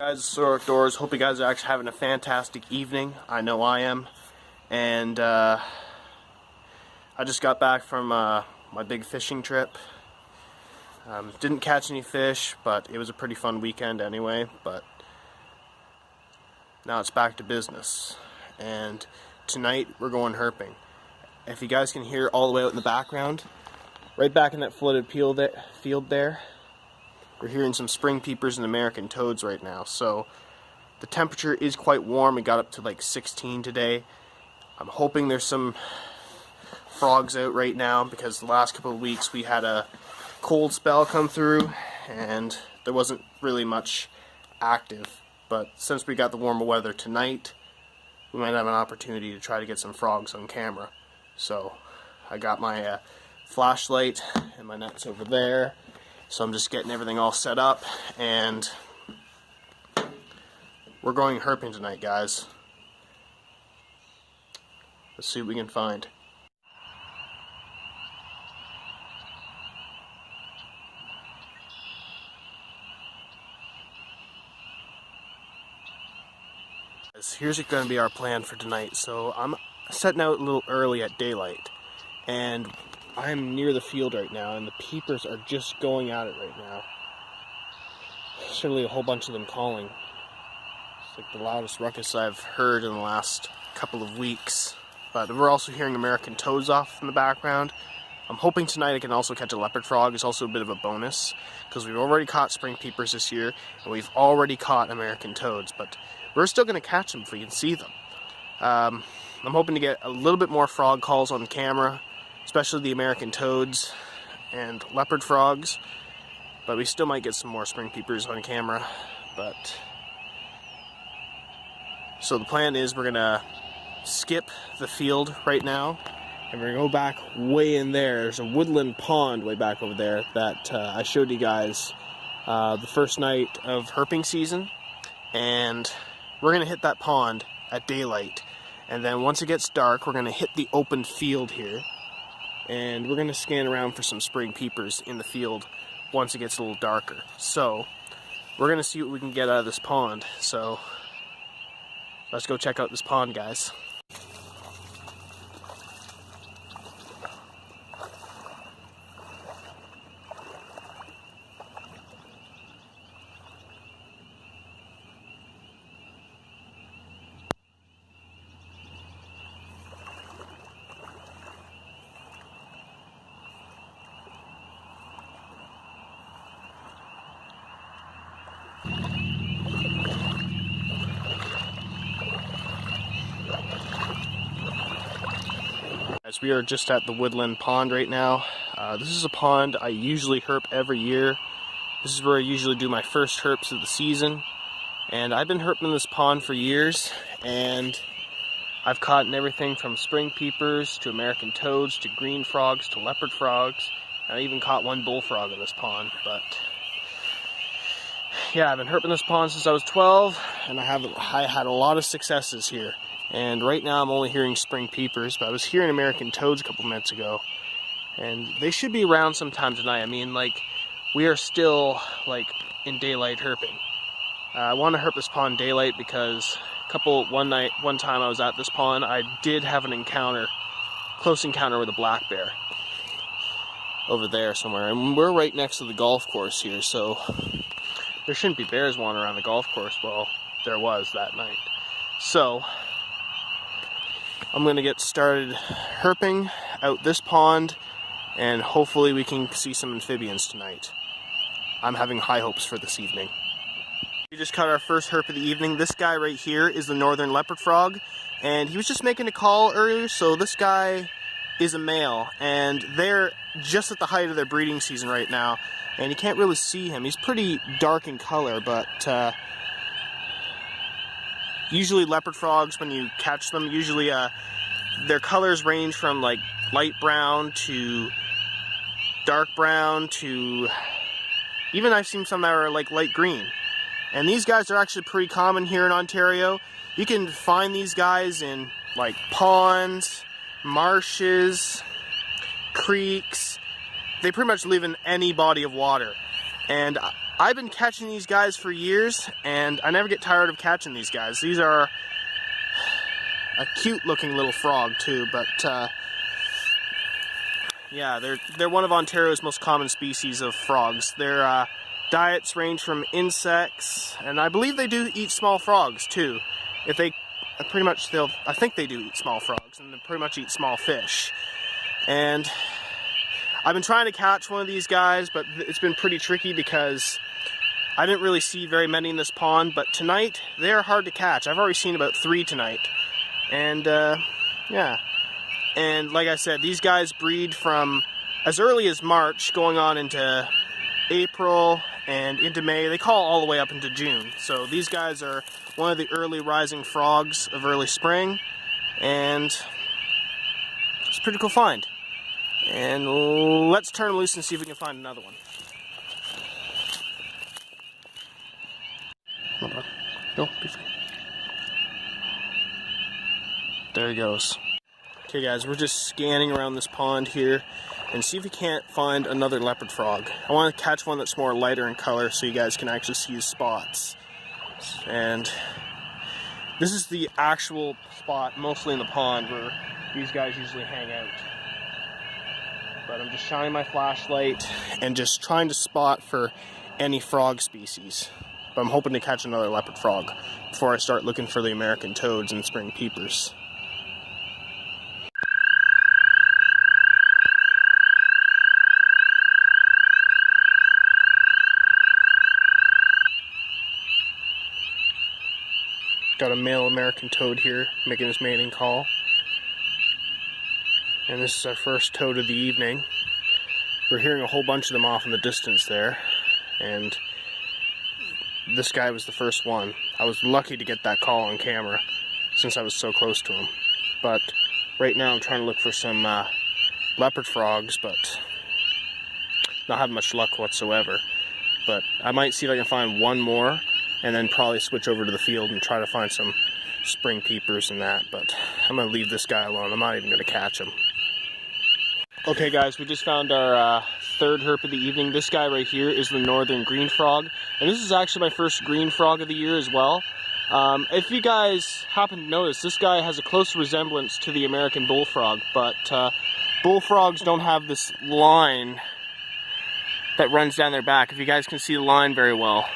Guys, Soar Outdoors. Hope you guys are actually having a fantastic evening. I know I am. And I just got back from my big fishing trip. Didn't catch any fish, but it was a pretty fun weekend anyway. But now it's back to business. And tonight we're going herping. If you guys can hear all the way out in the background, right back in that flooded field there, we're hearing some spring peepers and American toads right now. So the temperature is quite warm. We got up to like 16 today. I'm hoping there's some frogs out right now because the last couple of weeks we had a cold spell come through and there wasn't really much active. But since we got the warmer weather tonight, we might have an opportunity to try to get some frogs on camera. So I got my flashlight and my nets over there. So I'm just getting everything all set up, and we're going herping tonight, guys. Let's see what we can find. Here's going to be our plan for tonight. So I'm setting out a little early at daylight, and I'm near the field right now, and the peepers are just going at it right now. Certainly a whole bunch of them calling. It's like the loudest ruckus I've heard in the last couple of weeks. But we're also hearing American toads off in the background. I'm hoping tonight I can also catch a leopard frog. It's also a bit of a bonus, because we've already caught spring peepers this year, and we've already caught American toads, but we're still going to catch them if we can see them. I'm hoping to get a little bit more frog calls on camera, especially the American toads and leopard frogs, but we still might get some more spring peepers on camera. But so the plan is we're gonna skip the field right now, and we're gonna go back way in there. There's a woodland pond way back over there that I showed you guys the first night of herping season, and we're gonna hit that pond at daylight, and then once it gets dark we're gonna hit the open field here, and we're going to scan around for some spring peepers in the field once it gets a little darker. So we're going to see what we can get out of this pond. So let's go check out this pond, guys. As we are just at the woodland pond right now. This is a pond I usually herp every year. This is where I usually do my first herps of the season. And I've been herping this pond for years, and I've caught everything from spring peepers to American toads to green frogs to leopard frogs. I even caught one bullfrog in this pond. But yeah, I've been herping this pond since I was 12, and I had a lot of successes here. And right now I'm only hearing spring peepers, but I was hearing American toads a couple minutes ago, and they should be around sometime tonight. I mean, like, we are still like in daylight herping. I want to herp this pond daylight because one time I was at this pond, I did have an close encounter with a black bear over there somewhere, and we're right next to the golf course here, so there shouldn't be bears wandering around the golf course. Well, there was that night. So I'm going to get started herping out this pond, and hopefully we can see some amphibians tonight. I'm having high hopes for this evening. We just caught our first herp of the evening. This guy right here is the northern leopard frog, and he was just making a call earlier. So this guy is a male, and they're just at the height of their breeding season right now, and you can't really see him. He's pretty dark in color, but usually leopard frogs, when you catch them, usually their colors range from like light brown to dark brown to even I've seen some that are like light green. And these guys are actually pretty common here in Ontario. You can find these guys in like ponds, marshes, creeks. They pretty much live in any body of water. And I've been catching these guys for years, and I never get tired of catching these guys. These are a cute looking little frog too, but yeah, they're one of Ontario's most common species of frogs. Their diets range from insects, and I believe they do eat small frogs too. If they pretty much I think they do eat small frogs, and they pretty much eat small fish. And I've been trying to catch one of these guys, but it's been pretty tricky because I didn't really see very many in this pond. But tonight they are hard to catch. I've already seen about 3 tonight. And yeah, and like I said, these guys breed from as early as March going on into April and into May. They call all the way up into June. So these guys are one of the early rising frogs of early spring, and it's a pretty cool find. And let's turn them loose and see if we can find another one. Hold on. Go, be free. There he goes. Okay guys, we're just scanning around this pond here and see if we can't find another leopard frog. I want to catch one that's more lighter in color so you guys can actually see his spots. And this is the actual spot, mostly in the pond, where these guys usually hang out. But I'm just shining my flashlight and just trying to spot for any frog species. But I'm hoping to catch another leopard frog before I start looking for the American toads and spring peepers. Got a male American toad here making his mating call. And this is our first toad of the evening. We're hearing a whole bunch of them off in the distance there. And this guy was the first one. I was lucky to get that call on camera since I was so close to him. But right now I'm trying to look for some leopard frogs, but not having much luck whatsoever. But I might see if I can find one more, and then probably switch over to the field and try to find some spring peepers and that. But I'm going to leave this guy alone. I'm not even going to catch him. Okay guys, we just found our third herp of the evening. This guy right here is the northern green frog. And this is actually my first green frog of the year as well. If you guys happen to notice, this guy has a close resemblance to the American bullfrog. But bullfrogs don't have this line that runs down their back, if you guys can see the line very well.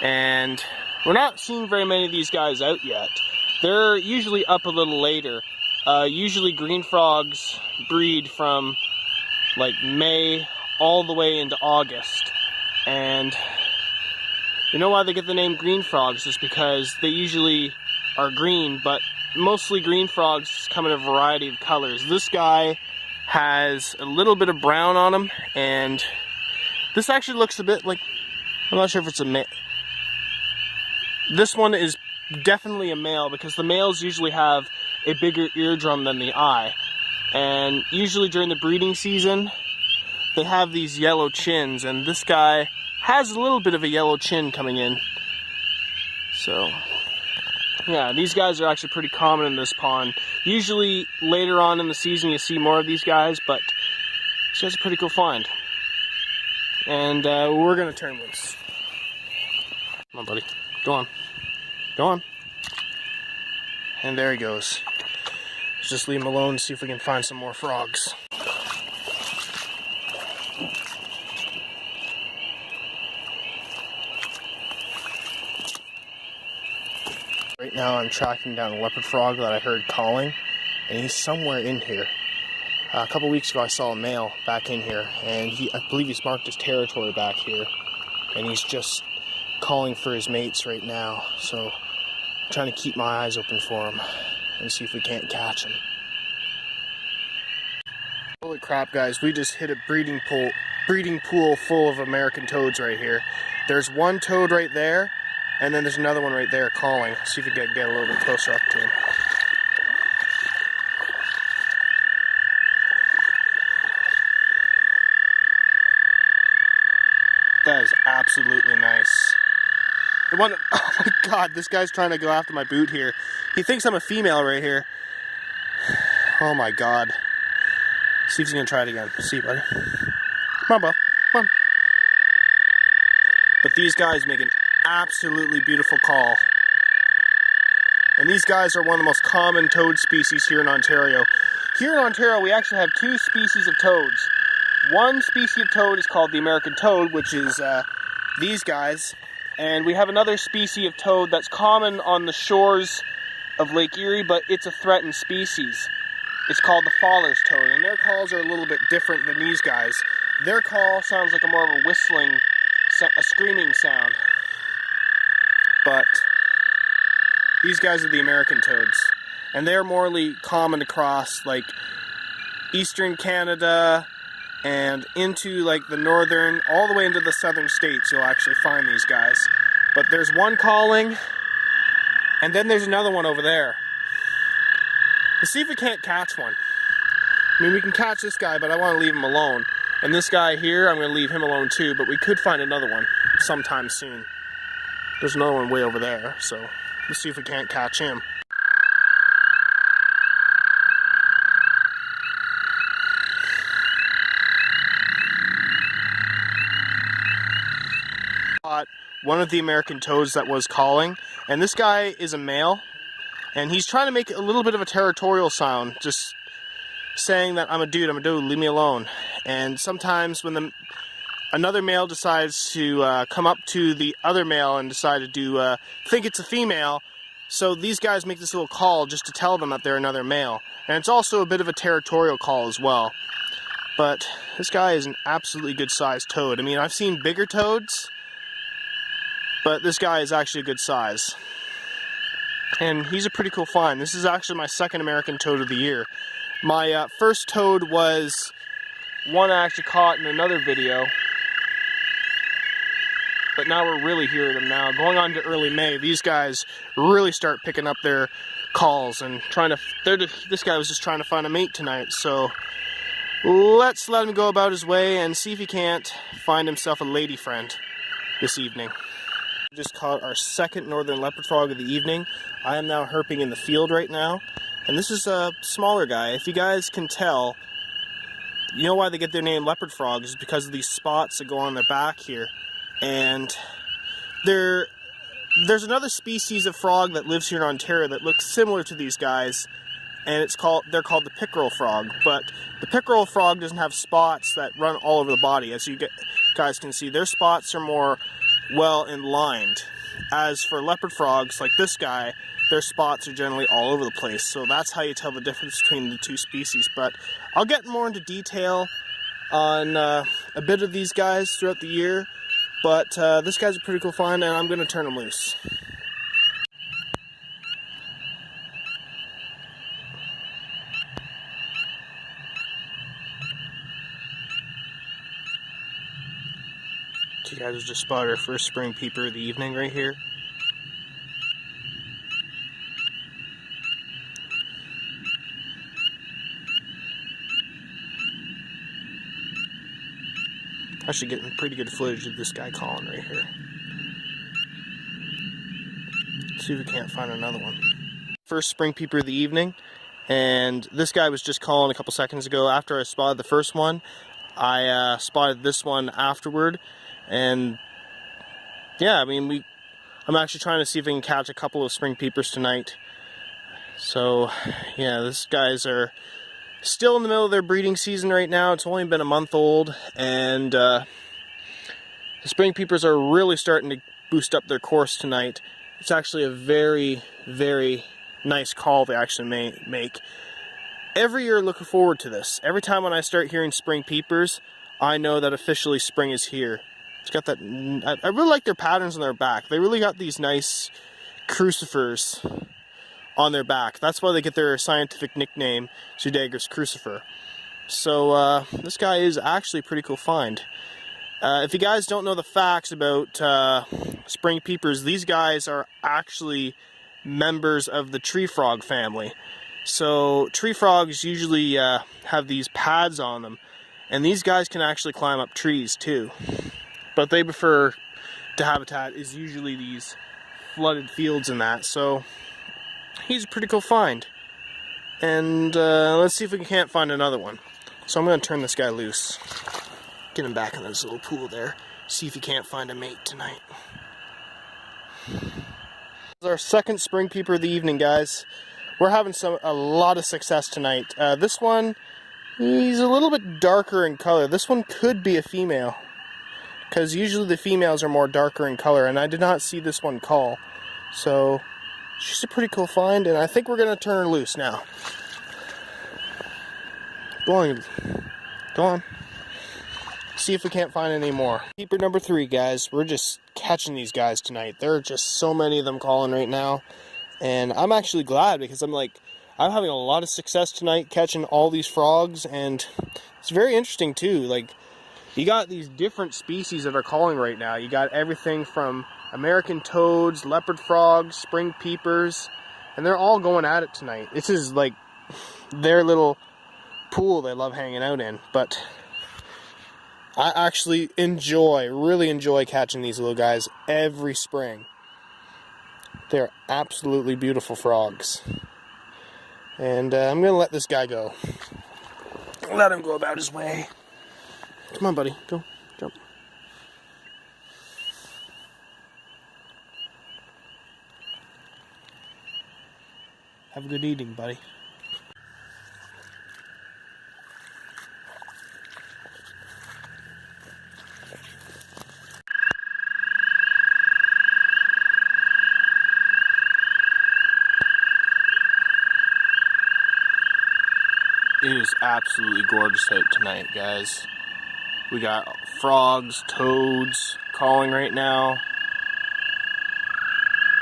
And we're not seeing very many of these guys out yet. They're usually up a little later. Usually green frogs breed from like May all the way into August. And you know why they get the name green frogs is because they usually are green, but mostly green frogs come in a variety of colors. This guy has a little bit of brown on him, and this actually looks a bit like, I'm not sure if it's a male. This one is definitely a male because the males usually have a bigger eardrum than the eye. And usually during the breeding season, they have these yellow chins, and this guy has a little bit of a yellow chin coming in. So, yeah, these guys are actually pretty common in this pond. Usually later on in the season you see more of these guys, but this guy's a pretty cool find. And we're gonna turn loose. Come on, buddy. Go on. Go on. And there he goes. Let's just leave him alone and see if we can find some more frogs. Right now I'm tracking down a leopard frog that I heard calling, and he's somewhere in here. A couple weeks ago I saw a male back in here, and I believe he's marked his territory back here, and he's just calling for his mates right now. So I'm trying to keep my eyes open for him and see if we can't catch him. Holy crap guys, we just hit a breeding pool full of American toads right here. There's one toad right there, and then there's another one right there calling. See if we can get a little bit closer up to him. That is absolutely nice. The one, oh my god, this guy's trying to go after my boot here. He thinks I'm a female right here. Oh my god. See if he's gonna try it again. See, buddy. Come on, Bo. Come on. But But these guys make an absolutely beautiful call. And these guys are one of the most common toad species here in Ontario. Here in Ontario, we actually have two species of toads. One species of toad is called the American toad, which is these guys. And we have another species of toad that's common on the shores of Lake Erie, but it's a threatened species. It's called the Fowler's toad, and their calls are a little bit different than these guys. Their call sounds like a more of a whistling, a screaming sound. But these guys are the American toads, and they're more common across like eastern Canada and into like the northern, all the way into the southern states. You'll actually find these guys. But there's one calling, and then there's another one over there. Let's see if we can't catch one. I mean, we can catch this guy, but I want to leave him alone. And this guy here, I'm going to leave him alone too, but we could find another one sometime soon. There's another one way over there, so let's see if we can't catch him. One of the American toads that was calling, and this guy is a male, and he's trying to make a little bit of a territorial sound, just saying that I'm a dude, leave me alone. And sometimes when another male decides to come up to the other male and decide to do think it's a female, so these guys make this little call just to tell them that they're another male. And it's also a bit of a territorial call as well. But this guy is an absolutely good sized toad. I mean, I've seen bigger toads, but this guy is actually a good size. And he's a pretty cool find. This is actually my second American toad of the year. My first toad was one I actually caught in another video. But now we're really hearing them now. Going on to early May, these guys really start picking up their calls and trying to, this guy was just trying to find a mate tonight. So let's let him go about his way and see if he can't find himself a lady friend this evening. We just caught our second northern leopard frog of the evening. I am now herping in the field right now, and this is a smaller guy. If you guys can tell, you know why they get their name leopard frogs is because of these spots that go on their back here. And there's another species of frog that lives here in Ontario that looks similar to these guys, and they're called the pickerel frog. But the pickerel frog doesn't have spots that run all over the body. As you guys can see, their spots are more well inlined. As for leopard frogs like this guy, their spots are generally all over the place. So that's how you tell the difference between the two species. But I'll get more into detail on a bit of these guys throughout the year. But this guy's a pretty cool find, and I'm going to turn him loose. You guys just spotted our first spring peeper of the evening right here. Actually getting pretty good footage of this guy calling right here. Let's see if we can't find another one. First spring peeper of the evening, and this guy was just calling a couple seconds ago. After I spotted the first one, I spotted this one afterward. And yeah, I mean, I'm actually trying to see if we can catch a couple of spring peepers tonight. So yeah, these guys are still in the middle of their breeding season right now. It's only been a month old, and the spring peepers are really starting to boost up their course tonight. It's actually a very, very nice call they actually make. Every year looking forward to this. Every time when I start hearing spring peepers, I know that officially spring is here. It's got that, I really like their patterns on their back. They really got these nice crucifers on their back. That's why they get their scientific nickname, Zudaeger's crucifer. So this guy is actually a pretty cool find. If you guys don't know the facts about spring peepers, these guys are actually members of the tree frog family. So tree frogs usually have these pads on them, and these guys can actually climb up trees too. But they prefer to habitat is usually these flooded fields and that. So he's a pretty cool find. And let's see if we can't find another one. So I'm going to turn this guy loose. Get him back in this little pool there. See if he can't find a mate tonight. This is our second spring peeper of the evening, guys. We're having a lot of success tonight. This one, he's a little bit darker in color. This one could be a female, because usually the females are more darker in color, and I did not see this one call. So she's a pretty cool find, and I think we're gonna turn her loose now. Go on, go on. See if we can't find any more. Peeper number 3, guys. We're just catching these guys tonight. There are just so many of them calling right now, and I'm actually glad, because I'm having a lot of success tonight catching all these frogs, and it's very interesting too. Like, you got these different species that are calling right now. You got everything from American toads, leopard frogs, spring peepers, and they're all going at it tonight. This is like their little pool they love hanging out in. But I actually really enjoy catching these little guys every spring. They're absolutely beautiful frogs. And I'm going to let this guy go. Let him go about his way. Come on, buddy. Go. Jump. Have a good eating, buddy. It is absolutely gorgeous out tonight, guys. We got frogs, toads calling right now.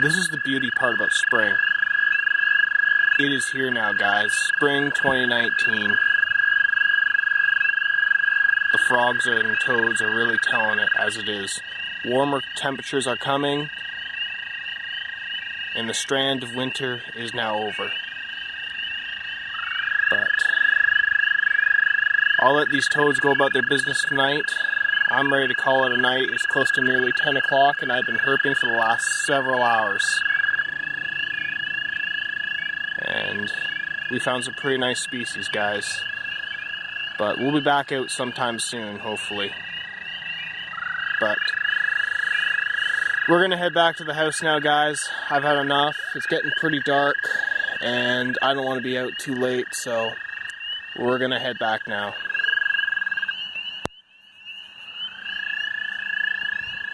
This is the beauty part about spring. It is here now, guys. Spring 2019. The frogs and toads are really telling it as it is. Warmer temperatures are coming, and the strand of winter is now over. But I'll let these toads go about their business tonight. I'm ready to call it a night. It's close to nearly 10 o'clock, and I've been herping for the last several hours. And we found some pretty nice species, guys. But we'll be back out sometime soon, hopefully. But we're gonna head back to the house now, guys. I've had enough. It's getting pretty dark, and I don't want to be out too late, so we're gonna head back now.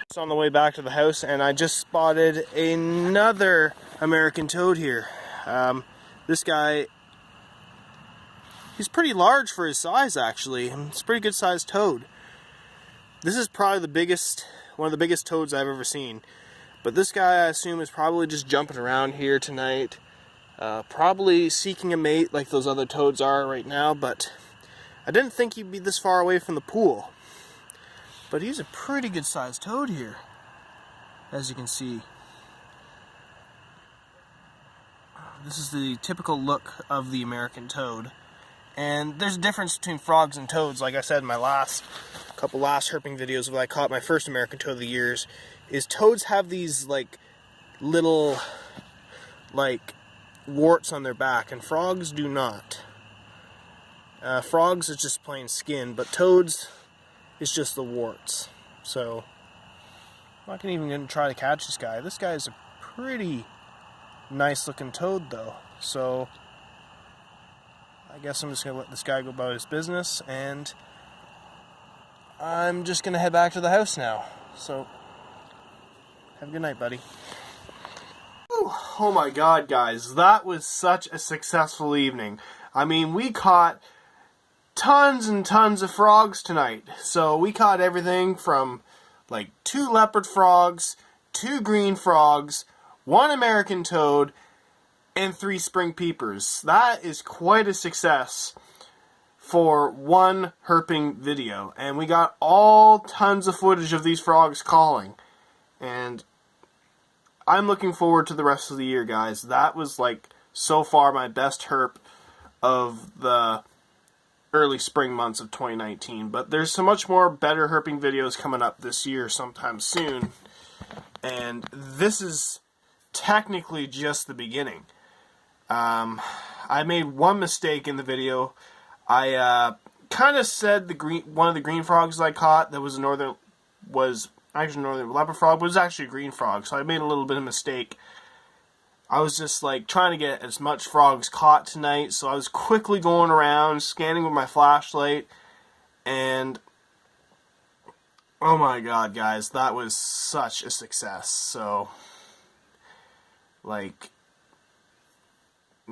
It's on the way back to the house, and I just spotted another American toad here. This guy, he's pretty large for his size, actually. It's a pretty good sized toad. This is probably one of the biggest toads I've ever seen. But this guy, I assume, is probably just jumping around here tonight. Probably seeking a mate like those other toads are right now, but I didn't think he'd be this far away from the pool. But he's a pretty good sized toad here, as you can see. This is the typical look of the American toad. And there's a difference between frogs and toads. Like I said in my couple last herping videos when I caught my first American toad of the years, is toads have these little warts on their back, and frogs do not. Frogs is just plain skin, but toads is just the warts. So I'm not even gonna try to catch this guy. This guy is a pretty nice looking toad though. So I guess I'm just gonna let this guy go about his business, and I'm just gonna head back to the house now. So have a good night, buddy. Oh my god, guys, that was such a successful evening. I mean, we caught tons and tons of frogs tonight. So we caught everything from 2 leopard frogs, 2 green frogs, 1 American toad, and 3 spring peepers. That is quite a success for one herping video. And we got all tons of footage of these frogs calling. And I'm looking forward to the rest of the year, guys. That was so far my best herp of the early spring months of 2019. But there's so much more better herping videos coming up this year sometime soon. And this is technically just the beginning. I made one mistake in the video. I kind of said one of the green frogs I caught that was a was actually northern leopard frog, but it was actually a green frog, so I made a little bit of a mistake. I was just like trying to get as much frogs caught tonight, so I was quickly going around scanning with my flashlight, and oh my god, guys, that was such a success. So like,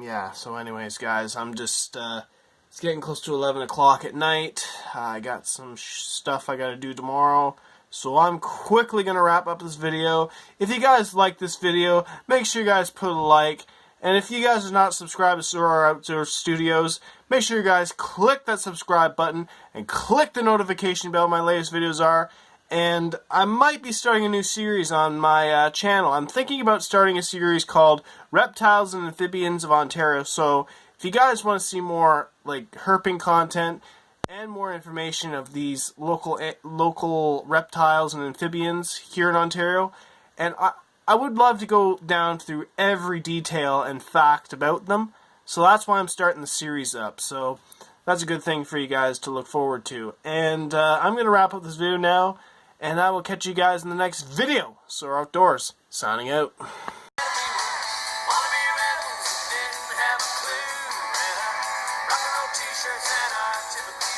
yeah, so anyways, guys, I'm just it's getting close to 11 o'clock at night. I got some stuff I gotta do tomorrow, so I'm quickly going to wrap up this video. If you guys like this video, make sure you guys put a like. And if you guys are not subscribed to Sora Outdoor Studios, make sure you guys click that subscribe button and click the notification bell when my latest videos are. And I might be starting a new series on my channel. I'm thinking about starting a series called Reptiles and Amphibians of Ontario. So if you guys want to see more like herping content, and more information of these local reptiles and amphibians here in Ontario, and I would love to go down through every detail and fact about them, so that's why I'm starting the series up. So that's a good thing for you guys to look forward to. And I'm going to wrap up this video now, and I will catch you guys in the next video. Sora Outdoors, signing out. T-shirts and our typical